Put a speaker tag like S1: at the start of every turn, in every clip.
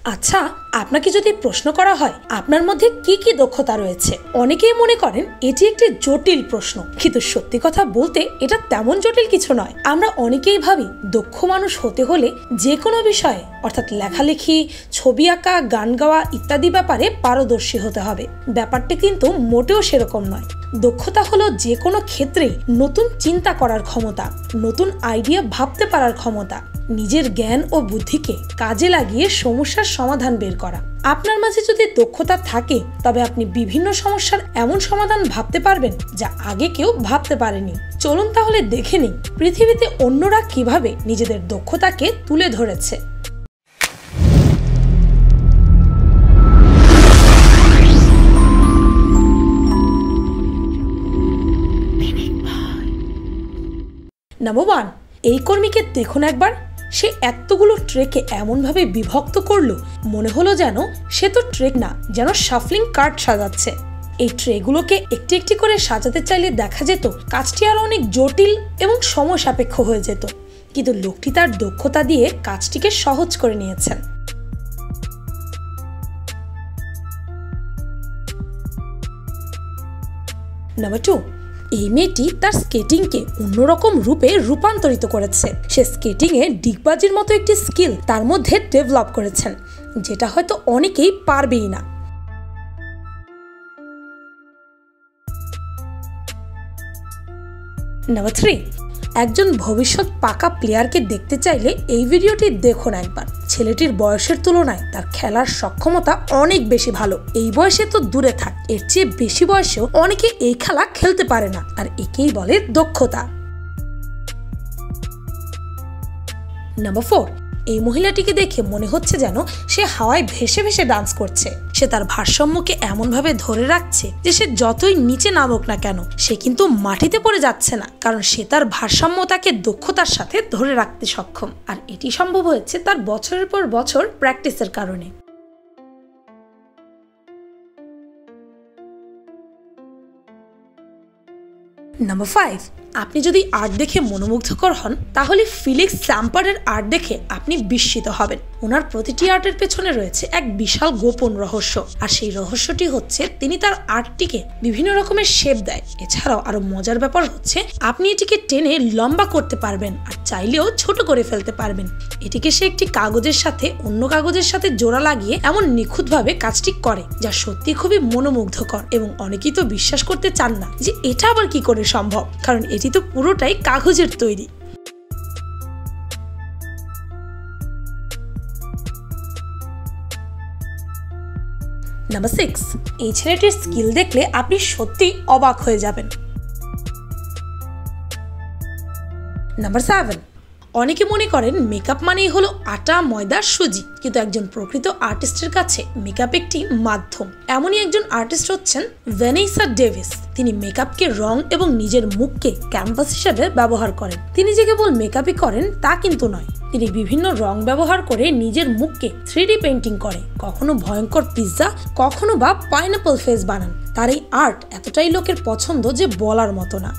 S1: আচ্ছা, আপনাকে যদি প্রশ্ন করা হয় আপনার মধ্যে কি কি দক্ষতা রয়েছে, অনেকেই মনে করেন এটি একটি জটিল প্রশ্ন, কিন্তু সত্যি কথা বলতে এটা তেমন জটিল কিছু নয়। আমরা অনেকেই ভাবি দক্ষ মানুষ হতে হলে যে কোনো বিষয়ে অর্থাৎ লেখালেখি, ছবি আঁকা, গান গাওয়া ইত্যাদি ব্যাপারে পারদর্শী হতে হবে। ব্যাপারটি কিন্তু মোটেও সেরকম নয়। দক্ষতা হলো যে কোনো ক্ষেত্রেই নতুন চিন্তা করার ক্ষমতা, নতুন আইডিয়া ভাবতে পারার ক্ষমতা, নিজের জ্ঞান ও বুদ্ধিকে কাজে লাগিয়ে সমস্যার সমাধান বের করা। আপনার মাঝে যদি দক্ষতা থাকে তবে আপনি বিভিন্ন সমস্যার এমন সমাধান ভাবতে পারবেন যা আগে কেউ ভাবতে পারেনি। চলুন তাহলে দেখে নিই পৃথিবীতে অন্যরা কিভাবে নিজেদের দক্ষতাকে তুলে ধরেছে। নাম্বার 1, এই কর্মীকে দেখুন একবার। সে এতগুলো ট্রেকে এমনভাবে বিভক্ত করলো মনে হলো যেন সে তো ট্রেক না, যেন শাফলিং কার্ড সাজাচ্ছে। এই ট্রেগুলোকে একটি একটি করে সাজাতে চাইলে দেখা যেত কাজটি আরো অনেক জটিল এবং সময় সাপেক্ষ হয়ে যেত, কিন্তু লোকটি তার দক্ষতা দিয়ে কাজটিকে সহজ করে নিয়েছেন। নাম্বার 2, এই মেয়েটি তার স্কেটিংকে অন্যরকম রূপে রূপান্তরিত করেছে। সে স্কেটিং এ ডিগবাজির মতো একটি স্কিল তার মধ্যে ডেভেলপ করেছেন, যেটা হয়তো অনেকেই পারবেই না। নাম্বার 3, একজন ভবিষ্যৎ পাকা প্লেয়ারকে দেখতে চাইলে এই ভিডিওটি দেখুন একবার। ছেলেটির বয়সের তুলনায় তার খেলার সক্ষমতা অনেক বেশি ভালো। এই বয়সে তো দূরে থাক, এর চেয়ে বেশি বয়সেও অনেকে এই খেলা খেলতে পারে না, আর একেই বলে দক্ষতা। নাম্বার 4, এই মহিলাটিকে দেখে মনে হচ্ছে যেন সে হাওয়ায় ভেসে ভেসে ডান্স করছে। সে তার ভারসাম্যকে এমনভাবে ধরে রাখছে যে সে যতই নিচে নামুক না কেন সে কিন্তু মাটিতে পড়ে যাচ্ছে না, কারণ সে তার ভারসাম্যতাকে দক্ষতার সাথে ধরে রাখতে সক্ষম। আর এটি সম্ভব হয়েছে তার বছরের পর বছর প্র্যাকটিসের কারণে। নাম্বার 5, আপনি যদি আর্ট দেখে মনোমুগ্ধকর হন তাহলে ফিলিক্স স্যাম্পারের আর্ট দেখে আপনি বিস্মিত হবেন। ওনার প্রতিটি আর্টের পেছনে রয়েছে এক বিশাল গোপন রহস্য, আর সেই রহস্যটি হচ্ছে তিনি তার আর্টটিকে বিভিন্ন রকমের শেপ দেয়। এছাড়াও আরো মজার ব্যাপার হচ্ছে আপনি এটিকে টেনে লম্বা করতে পারবেন আর চাইলেও ছোট করে ফেলতে পারবেন। এটিকে সে একটি কাগজের সাথে অন্য কাগজের সাথে জোড়া লাগিয়ে এমন নিখুঁতভাবে কাজটি করে যা সত্যি খুবই মনোমুগ্ধকর, এবং অনেকেই তো বিশ্বাস করতে চান না যে এটা আবার কি করে সম্ভব, কারণ এটি তো পুরোটাই কাগজের তৈরি। নাম্বার 6, এই ছেলেটির স্কিল দেখলে আপনি সত্যি অবাক হয়ে যাবেন। নাম্বার 7, অনেকে মনে করেন মেকআপ মানেই হলো আটা, ময়দা, সুজি, কিন্তু একজন প্রকৃত আর্টিস্টের কাছে মেকআপ একটি মাধ্যম। এমনই একজন আর্টিস্ট হচ্ছেন ভ্যানেসা ডেভিস। তিনি মেকআপকে রং এবং নিজের মুখকে ক্যানভাস হিসেবে ব্যবহার করেন। তিনি যে কেবল মেকআপই করেন তা কিন্তু নয়, তিনি বিভিন্ন রং ব্যবহার করে নিজের মুখকে 3D পেইন্টিং করে, কখনো ভয়ঙ্কর পিৎজা, কখনো বা পাইনাপল ফেস বানান। তার এই আর্ট এতটাই লোকের পছন্দ যে বলার মতো না।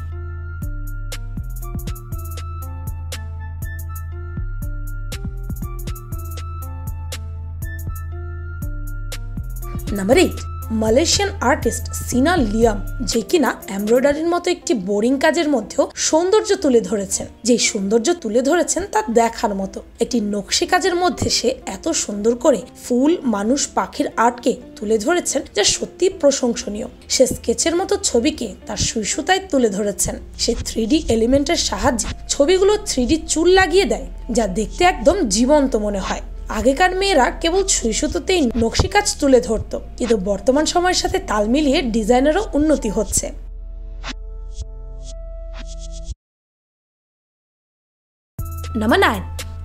S1: নাম্বার 8, মালয়েশিয়ান আর্টিস্ট সিনা লিয়াম, যে কিনা এমব্রয়ডারির মতো একটি বোরিং কাজের মধ্যেও সৌন্দর্য তুলে ধরেছেন। যে সৌন্দর্য তুলে ধরেছেন তা দেখার মতো। একটি নকশি কাজের মধ্যে সে এত সুন্দর করে ফুল, মানুষ, পাখির আর্টকে তুলে ধরেছেন যা সত্যি প্রশংসনীয়। সে স্কেচের মতো ছবিকে তার সুই সুতায় তুলে ধরেছেন। সে 3D এলিমেন্টের সাহায্যে ছবিগুলো 3D চুল লাগিয়ে দেয় যা দেখতে একদম জীবন্ত মনে হয়। আগেকার মেয়েরা কেবল সুই সুতোতেই নকশি কাজ তুলে ধরত, কিন্তু বর্তমান সময়ের সাথে তাল মিলিয়ে ডিজাইনেরও উন্নতি হচ্ছে। নাম্বার 9,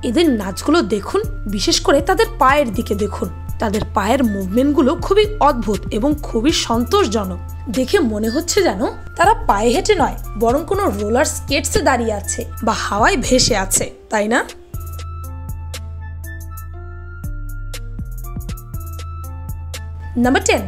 S1: এদের নাচগুলো দেখুন, বিশেষ করে তাদের পায়ের দিকে দেখুন। তাদের পায়ের মুভমেন্টগুলো খুবই অদ্ভুত এবং খুবই সন্তোষজনক। দেখে মনে হচ্ছে যেন তারা পায়ে হেঁটে নয়, বরং কোনো রোলার স্কেটসে দাঁড়িয়ে আছে বা হাওয়ায় ভেসে আছে, তাই না? নাম্বার 10,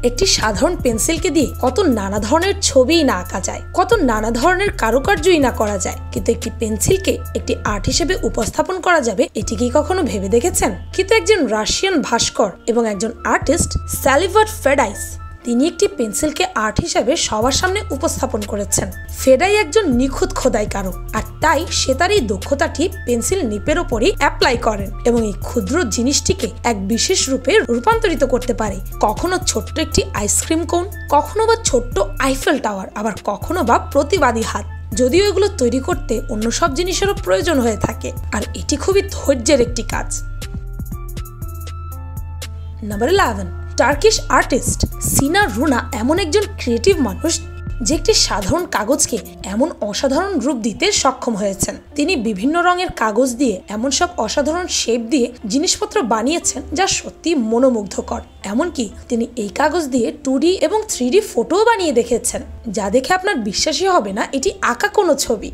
S1: একটি সাধারণ পেন্সিলকে দিয়ে কত নানা ধরনের ছবিই না আঁকা যায়, কত নানা ধরনের কারুকার্যই না করা যায়, কিন্তু একটি পেন্সিলকে একটি আর্ট হিসেবে উপস্থাপন করা যাবে এটি কি কখনো ভেবে দেখেছেন? কিন্তু একজন রাশিয়ান ভাস্কর এবং একজন আর্টিস্ট স্যালিভার ফেডাইস তিনি একটি পেন্সিলকে আর্ট হিসেবে সবার সামনে উপস্থাপন করেছেন। ফেডাই একজন নিখুঁত খোদাইকারক, আর তাই সে তার এই দক্ষতাটি পেন্সিল নিপের ওপরই অ্যাপ্লাই করেন এবং এই ক্ষুদ্র জিনিসটিকে এক বিশেষ রূপে রূপান্তরিত করতে পারে। কখনো ছোট্ট একটি আইসক্রিম কোন, কখনো বা ছোট্ট আইফেল টাওয়ার, আবার কখনো বা প্রতিবাদী হাত। যদিও এগুলো তৈরি করতে অন্য সব জিনিসেরও প্রয়োজন হয়ে থাকে, আর এটি খুবই ধৈর্যের একটি কাজ। নাম্বার 11, টার্কিশ আর্টিস্ট সিনা রুনা এমন একজন ক্রিয়েটিভ মানুষ যে একটি সাধারণ কাগজকে এমন অসাধারণ রূপ দিতে সক্ষম হয়েছেন। তিনি বিভিন্ন রঙের কাগজ দিয়ে এমন সব অসাধারণ শেপ দিয়ে জিনিসপত্র বানিয়েছেন যা সত্যি মনোমুগ্ধকর। এমনকি তিনি এই কাগজ দিয়ে 2D এবং 3D ফটোও বানিয়ে দেখেছেন, যা দেখে আপনার বিশ্বাসই হবে না এটি আঁকা কোনো ছবি।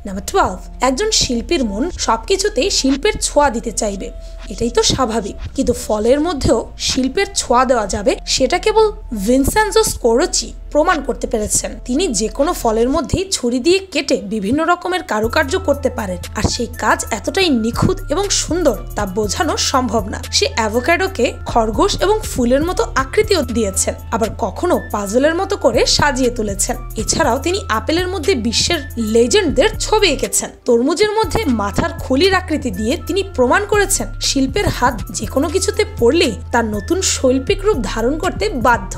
S1: নাম্বার 12, একজন শিল্পীর মন সবকিছুতেই শিল্পের ছোঁয়া দিতে চাইবে, এটাই তো স্বাভাবিক, কিন্তু ফলের মধ্যেও শিল্পের ছোঁয়া দেওয়া যাবে সেটা কেবল ভিনসেন্জো স্কোরচি প্রমাণ করতে পেরেছেন। তিনি যে কোনো ফলের মধ্যেই ছুরি দিয়ে কেটে বিভিন্ন রকমের কারুকার্য করতে পারেন, আর সেই কাজ এতটাই নিখুঁত এবং সুন্দর তা বোঝানো সম্ভব না। সে অ্যাভোকাডোকে খরগোশ এবং ফুলের মতো আকৃতিও দিয়েছেন, আবার কখনো পাজলের মতো করে সাজিয়ে তুলেছেন। এছাড়াও তিনি আপেলের মধ্যে বিশ্বের লেজেন্ডদের ছবি এঁকেছেন। তরমুজের মধ্যে মাথার খুলির আকৃতি দিয়ে তিনি প্রমাণ করেছেন শিল্পের হাত যে কোনো কিছুতে পড়লেই তার নতুন শৈল্পিক রূপ ধারণ করতে বাধ্য।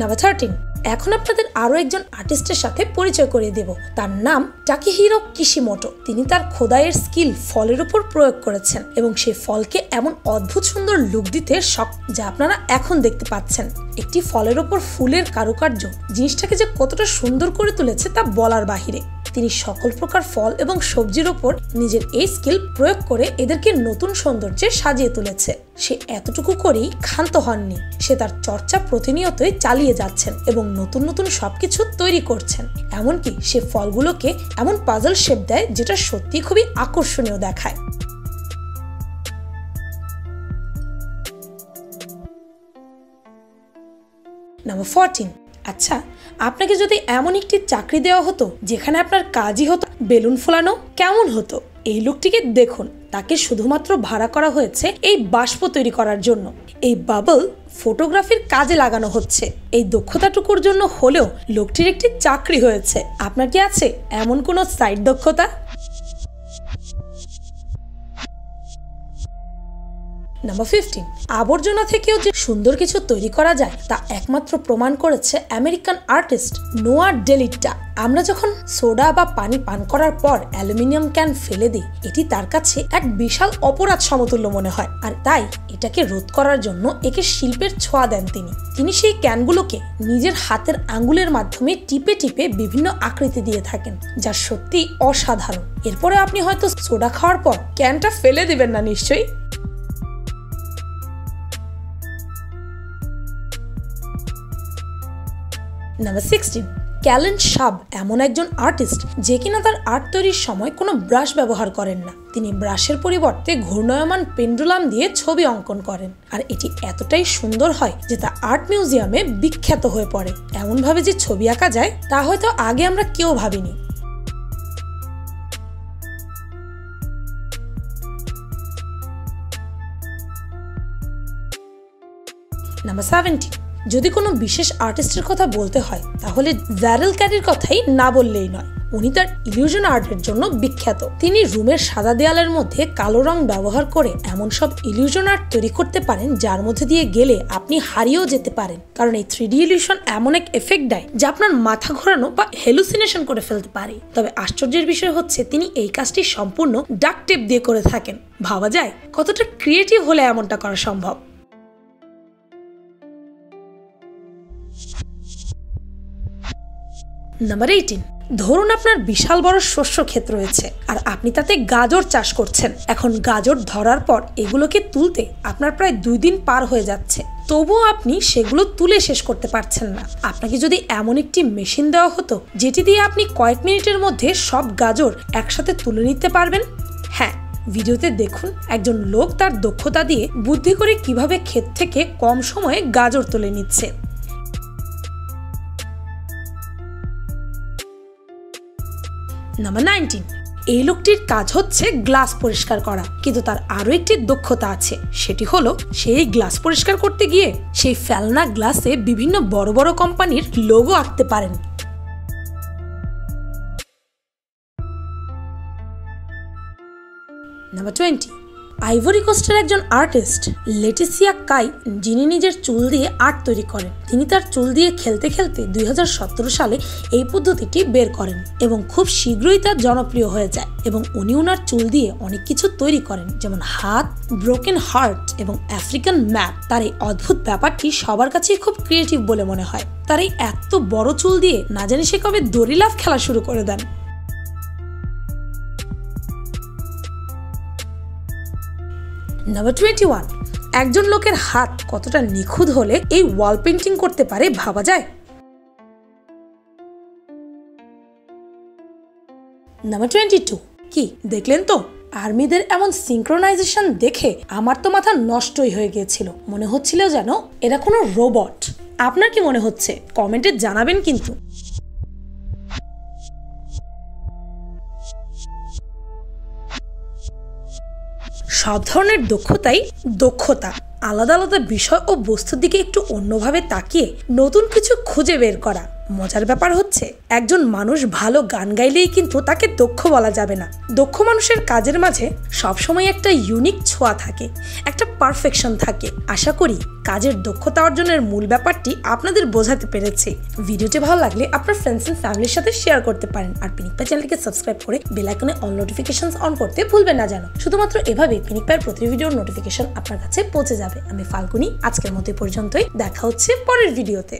S1: নাম্বার 13, এখন আপনাদের আরো একজন আর্টিস্টের সাথে পরিচয় করিয়ে দেব। তার নাম টাকিহিরো কিশিমোটো। তিনি তার খোদাইয়ের স্কিল ফলের উপর প্রয়োগ করেছেন এবং সেই ফলকে এমন অদ্ভুত সুন্দর লুক দিতে যা আপনারা এখন দেখতে পাচ্ছেন। একটি ফলের উপর ফুলের কারুকার্য জিনিসটাকে যে কতটা সুন্দর করে তুলেছে তা বলার বাহিরে। তিনি সকল প্রকার ফল এবং সবজির ওপর নিজের এই স্কিল প্রয়োগ করে এদেরকে নতুন সৌন্দর্যে সাজিয়ে তুলেছে। সে এতটুকু করেই ক্ষান্ত হননি, সে তার চর্চা প্রতিনিয়তই চালিয়ে যাচ্ছেন এবং নতুন নতুন সবকিছু তৈরি করছেন। এমনকি সে ফলগুলোকে এমন পাজল শেপ দেয় যেটা সত্যি খুবই আকর্ষণীয় দেখায়। নাম্বার 14, আচ্ছা আপনাকে যদি এমন একটি চাকরি দেওয়া হতো যেখানে আপনার কাজই হতো বেলুন ফোলানো, কেমন হতো? এই লোকটিকে দেখুন, তাকে শুধুমাত্র ভাড়া করা হয়েছে এই বাষ্প তৈরি করার জন্য। এই বাবল ফটোগ্রাফির কাজে লাগানো হচ্ছে। এই দক্ষতাটুকুর জন্য হলেও লোকটির একটি চাকরি হয়েছে। আপনার কি আছে এমন কোনো সাইড দক্ষতা? নাম্বার 15, আবর্জনা থেকেও যে সুন্দর কিছু তৈরি করা যায় তা একমাত্র প্রমাণ করেছে আমেরিকান আর্টিস্ট নোয়া ডেলিটা। আমরা যখন সোডা বা পানি পান করার পর অ্যালুমিনিয়াম ক্যান ফেলে দিই, এটি তার কাছে এক বিশাল অপরাধ সমতুল্য মনে হয়, আর তাই এটাকে রোধ করার জন্য একে শিল্পের ছোঁয়া দেন তিনি সেই ক্যানগুলোকে নিজের হাতের আঙ্গুলের মাধ্যমে টিপে টিপে বিভিন্ন আকৃতি দিয়ে থাকেন, যা সত্যি অসাধারণ। এরপরে আপনি হয়তো সোডা খাওয়ার পর ক্যানটা ফেলে দিবেন না নিশ্চয়ই। নাম্বার 16, ক্যালেন শাব এমন একজন আর্টিস্ট যে কিনা তার আর্ট তৈরির সময় কোনো ব্রাশ ব্যবহার করেন না। তিনি ব্রাশের পরিবর্তে ঘূর্ণায়মান পেন্ডুলাম দিয়ে ছবি অঙ্কন করেন, আর এটি এতটাই সুন্দর হয় যে তা আর্ট মিউজিয়ামে বিখ্যাত হয়ে পড়ে। এমনভাবে যে ছবি আঁকা যায় তা হয়তো আগে আমরা কেউ ভাবিনি। নাম্বার 17, যদি কোনো বিশেষ আর্টিস্টের কথা বলতে হয় তাহলে জ্যারেল ক্যারির কথাই না বললেই নয়। উনি তার ইলিউশন আর্টের জন্য বিখ্যাত। তিনি রুমের সাদা দেয়ালের মধ্যে কালো রং ব্যবহার করে এমন সব ইলিউশন আর্ট তৈরি করতে পারেন যার মধ্যে দিয়ে গেলে আপনি হারিয়েও যেতে পারেন, কারণ এই 3D ইলিউশন এমন এক এফেক্ট দেয় যা আপনার মাথা ঘোরানো বা হ্যালুসিনেশন করে ফেলতে পারে। তবে আশ্চর্যের বিষয় হচ্ছে তিনি এই কাজটি সম্পূর্ণ ডাক্ট টেপ দিয়ে করে থাকেন। ভাবা যায় কতটা ক্রিয়েটিভ হলে এমনটা করা সম্ভব। নাম্বার 18, ধরুন আপনার বিশাল বড় শস্য ক্ষেত রয়েছে আর আপনি তাতে গাজর চাষ করছেন। এখন গাজর ধরার পর এগুলোকে তুলতে আপনার প্রায় 2 দিন পার হয়ে যাচ্ছে, তবুও আপনি সেগুলো তুলে শেষ করতে পারছেন না। আপনাকে যদি এমন একটি মেশিন দেওয়া হতো যেটি দিয়ে আপনি কয়েক মিনিটের মধ্যে সব গাজর একসাথে তুলে নিতে পারবেন। হ্যাঁ, ভিডিওতে দেখুন একজন লোক তার দক্ষতা দিয়ে বুদ্ধি করে কিভাবে ক্ষেত থেকে কম সময়ে গাজর তুলে নিচ্ছে। নাম্বার 19, এই লোকটির কাজ হচ্ছে গ্লাস পরিষ্কার করা, কিন্তু তার আরো একটি দক্ষতা আছে, সেটি হলো সেই গ্লাস পরিষ্কার করতে গিয়ে সেই ফেলনা গ্লাসে বিভিন্ন বড় বড় কোম্পানির লোগো আঁকতে পারেন। নাম্বার 20, আইভরি কোস্টের একজন আর্টিস্ট লেটিসিয়া কাই, যিনি নিজের চুল দিয়ে আর্ট তৈরি করেন, তিনি তার চুল দিয়ে খেলতে খেলতে 2017 সালে এই পদ্ধতিটি বের করেন এবং খুব শীঘ্রই তা জনপ্রিয় হয়ে যায়। এবং উনি ওনার চুল দিয়ে অনেক কিছু তৈরি করেন, যেমন হাত, ব্রোকেন হার্ট এবং আফ্রিকান ম্যাপ। তার এই অদ্ভুত ব্যাপারটি সবার কাছেই খুব ক্রিয়েটিভ বলে মনে হয়। তার এই এত বড় চুল দিয়ে না জানি সে কবে দড়ি লাফ খেলা শুরু করে দেন। নাম্বার 21, একজন লোকের হাত কতটা নিখুঁত হলে এই ওয়াল পেন্টিং করতে পারে ভাবা যায়। নাম্বার 22, কি দেখলেন তো? আর্মিদের এমন সিনক্রোনাইজেশন দেখে আমার তো মাথা নষ্টই হয়ে গিয়েছিল, মনে হচ্ছিল যেন এরা কোনো রোবট। আপনার কি মনে হচ্ছে কমেন্টে জানাবেন কিন্তু। সব ধরনের দক্ষতাই দক্ষতা, আলাদা আলাদা বিষয় ও বস্তুর দিকে একটু অন্যভাবে তাকিয়ে নতুন কিছু খুঁজে বের করা। মজার ব্যাপার হচ্ছে একজন মানুষ ভালো গান গাইলেই কিন্তু তাকে দক্ষ বলা যাবে না। দক্ষ মানুষের কাজের মাঝে সবসময় একটা ইউনিক ছোঁয়া থাকে, একটা পারফেকশন থাকে। আশা করি কাজের দক্ষতা অর্জনের মূল ব্যাপারটি আপনাদের বোঝাতে পেরেছি। ভিডিওটি ভালো লাগলে আপনার ফ্রেন্ডস এন্ড ফ্যামিলির সাথে শেয়ার করতে পারেন। আর পিনিক পাই চ্যানেলকে সাবস্ক্রাইব করে বেল আইকনে অল নোটিফিকেশনস অন করতে ভুলবেন না যেন। শুধুমাত্র এভাবে পিনিক পাইয়ের প্রতি ভিডিওর নোটিফিকেশন আপনার কাছে পৌঁছে যাবে। আমি ফাল্গুনি, আজকের মতো পর্যন্তই। দেখা হচ্ছে পরের ভিডিওতে।